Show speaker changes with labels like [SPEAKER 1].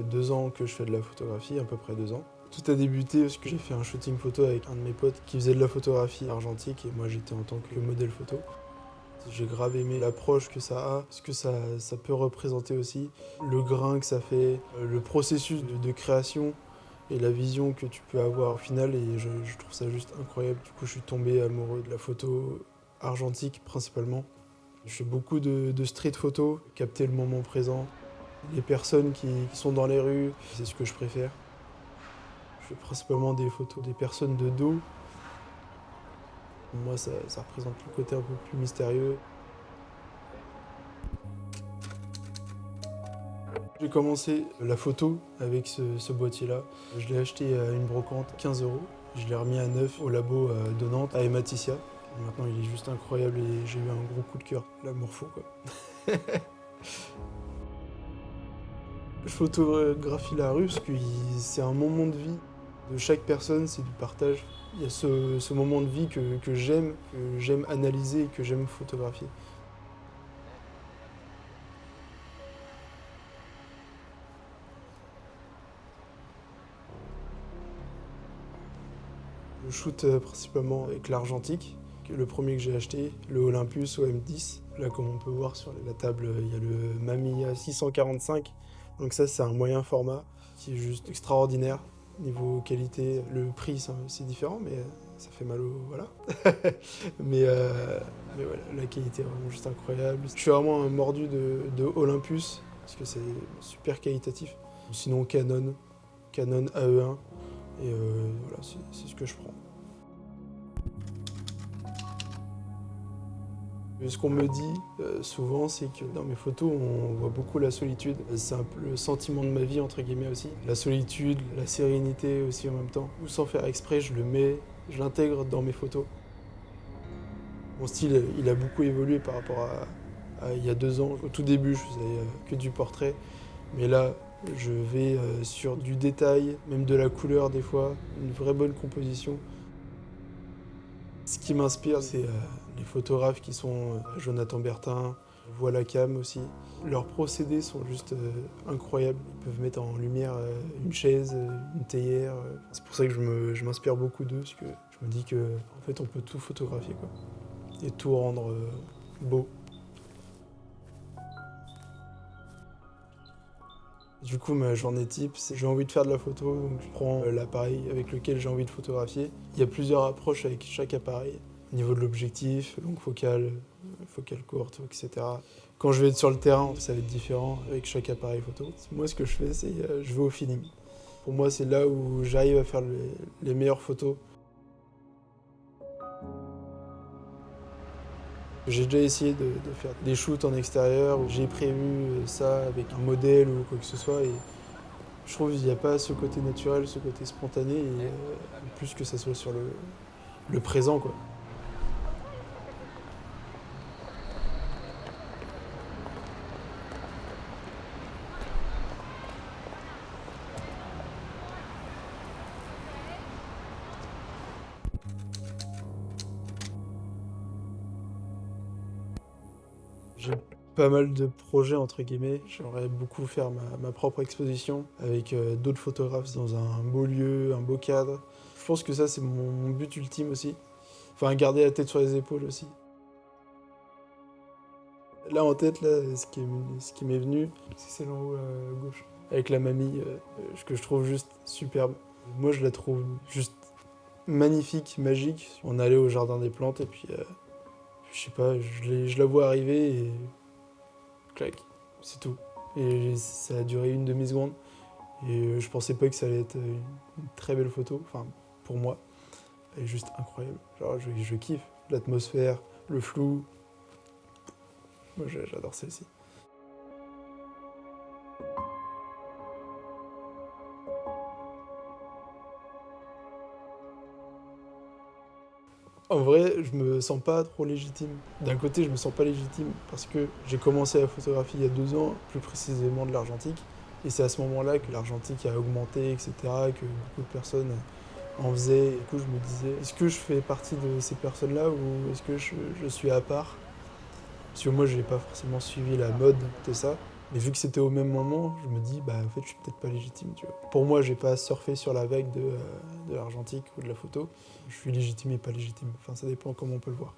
[SPEAKER 1] 2 ans que je fais de la photographie, à peu près 2 ans. Tout a débuté parce que j'ai fait un shooting photo avec un de mes potes qui faisait de la photographie argentique et moi j'étais en tant que modèle photo. J'ai grave aimé l'approche que ça a, ce que ça peut représenter aussi, le grain que ça fait, le processus de création et la vision que tu peux avoir au final et je trouve ça juste incroyable. Du coup je suis tombé amoureux de la photo argentique principalement. Je fais beaucoup de street photo, capter le moment présent, les personnes qui sont dans les rues, c'est ce que je préfère. Je fais principalement des photos des personnes de dos. Pour moi, ça représente le côté un peu plus mystérieux. J'ai commencé la photo avec ce boîtier-là. Je l'ai acheté à une brocante, 15 €. Je l'ai remis à neuf au labo de Nantes, à Ematissia. Maintenant, il est juste incroyable et j'ai eu un gros coup de cœur. La morpho, quoi. Je photographie la rue parce que c'est un moment de vie de chaque personne, c'est du partage. Il y a ce moment de vie que j'aime analyser et que j'aime photographier. Je shoot principalement avec l'argentique, le premier que j'ai acheté, le Olympus OM10. Là, comme on peut voir sur la table, il y a le Mamiya 645. Donc ça, c'est un moyen format qui est juste extraordinaire. Niveau qualité, le prix, c'est différent, mais ça fait mal au... Voilà. Mais voilà, la qualité est vraiment juste incroyable. Je suis vraiment un mordu de Olympus, parce que c'est super qualitatif. Sinon, Canon AE1. Et voilà, c'est ce que je prends. Ce qu'on me dit souvent, c'est que dans mes photos, on voit beaucoup la solitude. C'est un peu le sentiment de ma vie, entre guillemets aussi. La solitude, la sérénité aussi en même temps. Ou sans faire exprès, je l'intègre dans mes photos. Mon style, il a beaucoup évolué par rapport à il y a 2 ans. Au tout début, je faisais que du portrait. Mais là, je vais sur du détail, même de la couleur des fois, une vraie bonne composition. Ce qui m'inspire, c'est les photographes qui sont Jonathan Bertin, Voilà Cam aussi. Leurs procédés sont juste incroyables. Ils peuvent mettre en lumière une chaise, une théière. C'est pour ça que je m'inspire beaucoup d'eux, parce que je me dis que en fait, on peut tout photographier, quoi, et tout rendre beau. Du coup, ma journée type, c'est j'ai envie de faire de la photo, donc je prends l'appareil avec lequel j'ai envie de photographier. Il y a plusieurs approches avec chaque appareil. Au niveau de l'objectif, longue focale, focale courte, etc. Quand je vais être sur le terrain, ça va être différent avec chaque appareil photo. Moi, ce que je fais, c'est je vais au feeling. Pour moi, c'est là où j'arrive à faire les meilleures photos. J'ai déjà essayé de faire des shoots en extérieur où j'ai prévu ça avec un modèle ou quoi que ce soit. Et je trouve qu'il n'y a pas ce côté naturel, ce côté spontané, et plus que ça soit sur le présent, quoi. J'ai pas mal de projets, entre guillemets. J'aimerais beaucoup faire ma propre exposition avec d'autres photographes dans un beau lieu, un beau cadre. Je pense que ça, c'est mon but ultime aussi. Enfin, garder la tête sur les épaules aussi. Là, en tête, là, ce qui m'est venu, c'est celle en haut à gauche, avec la mamie, que je trouve juste superbe. Moi, je la trouve juste magnifique, magique. On allait au jardin des plantes et puis, je sais pas, je la vois arriver et clac, c'est tout. Et ça a duré une demi-seconde. Et je pensais pas que ça allait être une très belle photo, enfin, pour moi. Elle est juste incroyable. Genre, je kiffe l'atmosphère, le flou. Moi, j'adore celle-ci. En vrai, je me sens pas trop légitime. D'un côté, je me sens pas légitime parce que j'ai commencé la photographie il y a 2 ans, plus précisément de l'argentique. Et c'est à ce moment-là que l'argentique a augmenté, etc., que beaucoup de personnes en faisaient. Et du coup, je me disais, est-ce que je fais partie de ces personnes-là ou est-ce que je suis à part? Parce que moi, j'ai pas forcément suivi la mode de ça. Mais vu que c'était au même moment, je me dis, bah en fait, je suis peut-être pas légitime, tu vois. Pour moi, j'ai pas surfé sur la vague de l'argentique ou de la photo. Je suis légitime et pas légitime. Enfin, ça dépend comment on peut le voir.